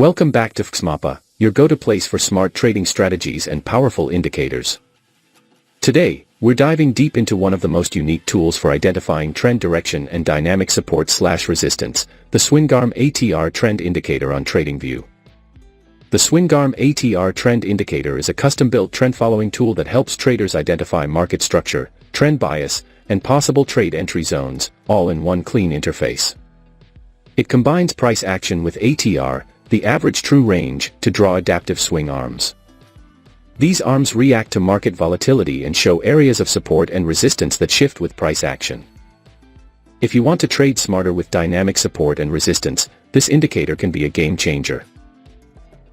Welcome back to FxMapa, your go-to place for smart trading strategies and powerful indicators. Today, we're diving deep into one of the most unique tools for identifying trend direction and dynamic support/resistance, the SwingArm ATR Trend Indicator on TradingView. The SwingArm ATR Trend Indicator is a custom-built trend-following tool that helps traders identify market structure, trend bias, and possible trade entry zones, all in one clean interface. It combines price action with ATR, the average true range, to draw adaptive swing arms. These arms react to market volatility and show areas of support and resistance that shift with price action. If you want to trade smarter with dynamic support and resistance, this indicator can be a game changer.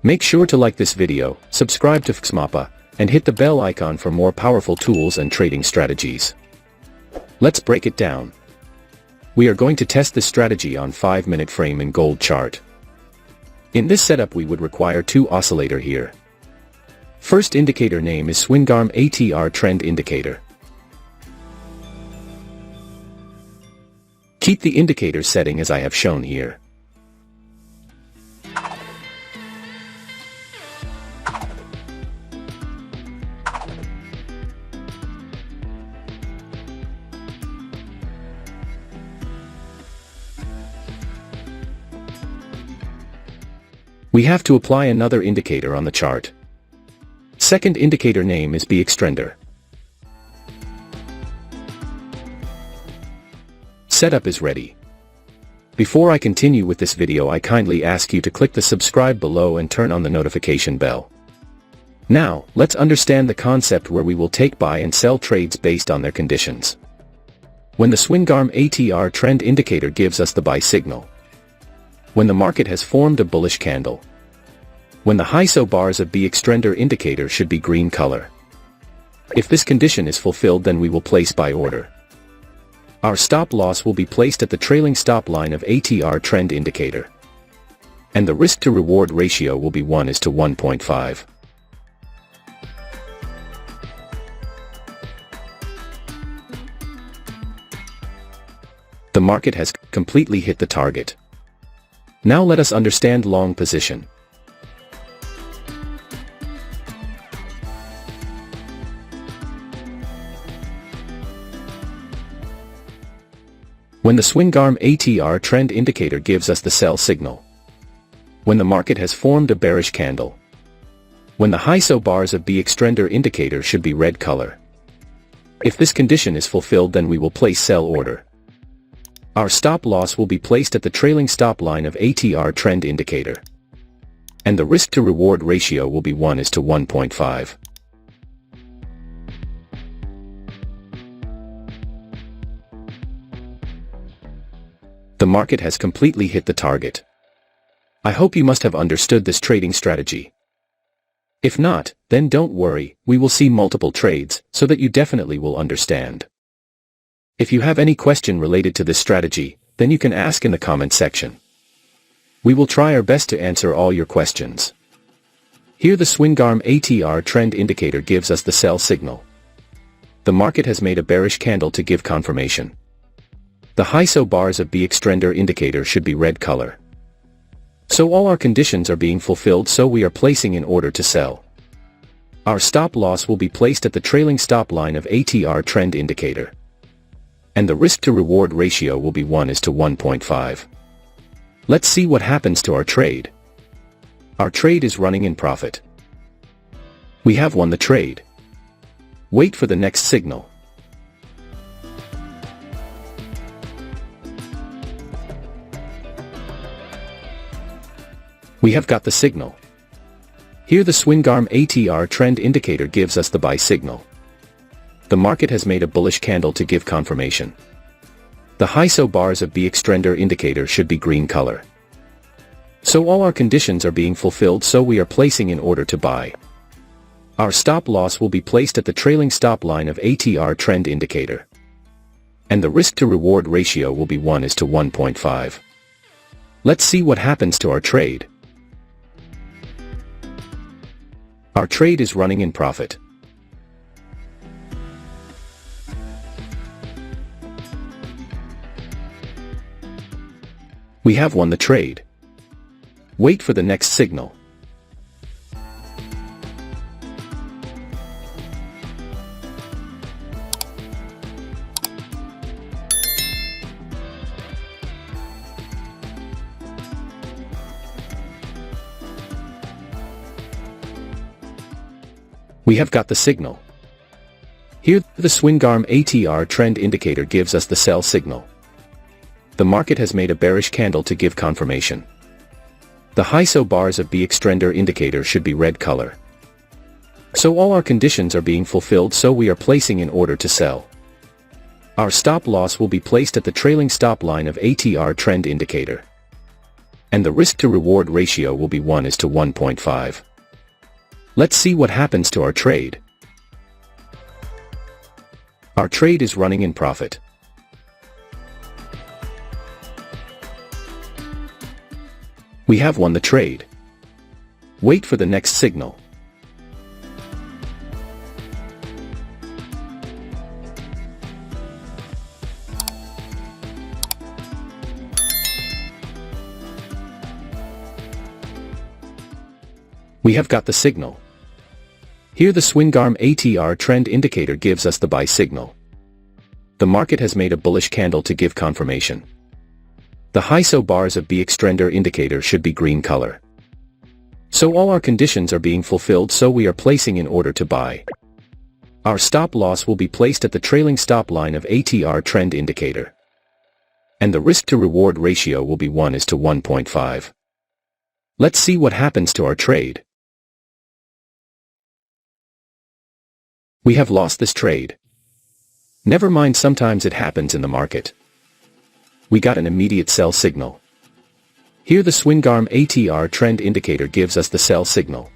Make sure to like this video, subscribe to FxMapa, and hit the bell icon for more powerful tools and trading strategies. Let's break it down. We are going to test this strategy on 5-minute frame and gold chart. In this setup we would require two oscillator here. First indicator name is SwingArm ATR Trend Indicator. Keep the indicator setting as I have shown here. We have to apply another indicator on the chart. Second indicator name is B-Xtrender. Setup is ready. Before I continue with this video, I kindly ask you to click the subscribe below and turn on the notification bell. Now, let's understand the concept where we will take buy and sell trades based on their conditions. When the SwingArm ATR Trend Indicator gives us the buy signal. When the market has formed a bullish candle. When the ISO bars of B-Xtrender indicator should be green color. If this condition is fulfilled, then we will place buy order. Our stop loss will be placed at the trailing stop line of ATR Trend Indicator. And the risk to reward ratio will be 1:1.5. The market has completely hit the target. Now let us understand long position. When the SwingArm ATR Trend Indicator gives us the sell signal. When the market has formed a bearish candle. When the ISO bars of B-Xtrender indicator should be red color. If this condition is fulfilled, then we will place sell order. Our stop loss will be placed at the trailing stop line of ATR Trend Indicator. And the risk to reward ratio will be 1:1.5. The market has completely hit the target. I hope you must have understood this trading strategy. If not, then don't worry, we will see multiple trades, so that you definitely will understand. If you have any question related to this strategy, then you can ask in the comment section. We will try our best to answer all your questions. Here the SwingArm ATR Trend Indicator gives us the sell signal. The market has made a bearish candle to give confirmation. The ISO bars of B-Xtrender indicator should be red color. So all our conditions are being fulfilled, so we are placing in order to sell. Our stop loss will be placed at the trailing stop line of ATR Trend Indicator. And the risk to reward ratio will be 1:1.5. Let's see what happens to our trade. Our trade is running in profit. We have won the trade. Wait for the next signal. We have got the signal. Here the SwingArm ATR Trend Indicator gives us the buy signal. The market has made a bullish candle to give confirmation. The ISO bars of B-Xtrender indicator should be green color. So all our conditions are being fulfilled, so we are placing in order to buy. Our stop loss will be placed at the trailing stop line of ATR Trend Indicator. And the risk to reward ratio will be 1:1.5. Let's see what happens to our trade. Our trade is running in profit. We have won the trade. Wait for the next signal. We have got the signal. Here, the SwingArm ATR Trend Indicator gives us the sell signal. The market has made a bearish candle to give confirmation. The ISO bars of B-Xtrender indicator should be red color. So all our conditions are being fulfilled, so we are placing in order to sell. Our stop loss will be placed at the trailing stop line of ATR Trend Indicator. And the risk to reward ratio will be 1:1.5. Let's see what happens to our trade. Our trade is running in profit. We have won the trade. Wait for the next signal. We have got the signal. Here the SwingArm ATR Trend Indicator gives us the buy signal. The market has made a bullish candle to give confirmation. The ISO bars of B-Xtrender indicator should be green color. So all our conditions are being fulfilled, so we are placing in order to buy. Our stop loss will be placed at the trailing stop line of ATR Trend Indicator. And the risk to reward ratio will be 1:1.5. Let's see what happens to our trade. We have lost this trade. Never mind, sometimes it happens in the market. We got an immediate sell signal. Here the SwingArm ATR Trend Indicator gives us the sell signal.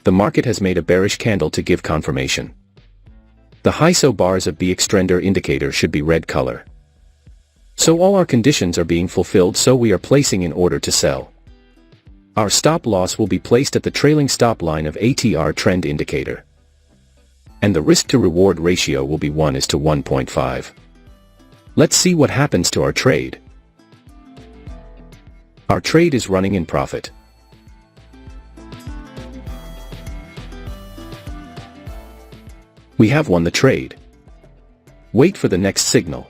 The market has made a bearish candle to give confirmation. The ISO bars of B-Xtrender indicator should be red color. So all our conditions are being fulfilled, so we are placing in order to sell. Our stop loss will be placed at the trailing stop line of ATR Trend Indicator. And the risk to reward ratio will be 1:1.5. Let's see what happens to our trade. Our trade is running in profit. We have won the trade. Wait for the next signal.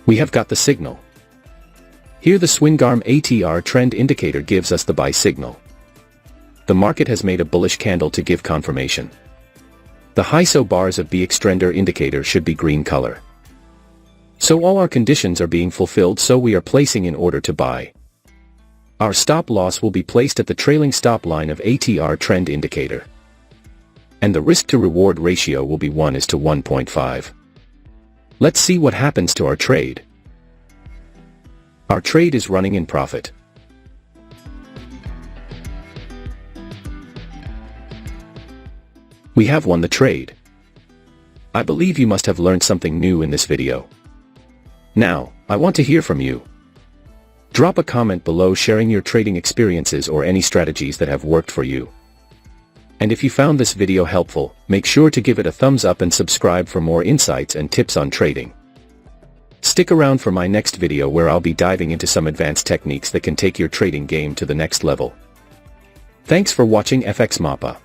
We have got the signal. Here the SwingArm ATR Trend Indicator gives us the buy signal. The market has made a bullish candle to give confirmation. The ISO bars of B-Xtrender indicator should be green color. So all our conditions are being fulfilled, so we are placing in order to buy. Our stop loss will be placed at the trailing stop line of ATR Trend Indicator. And the risk to reward ratio will be 1:1.5. Let's see what happens to our trade. Our trade is running in profit. We have won the trade. I believe you must have learned something new in this video. Now, I want to hear from you. Drop a comment below sharing your trading experiences or any strategies that have worked for you. And if you found this video helpful, make sure to give it a thumbs up and subscribe for more insights and tips on trading. Stick around for my next video where I'll be diving into some advanced techniques that can take your trading game to the next level. Thanks for watching FxMapa.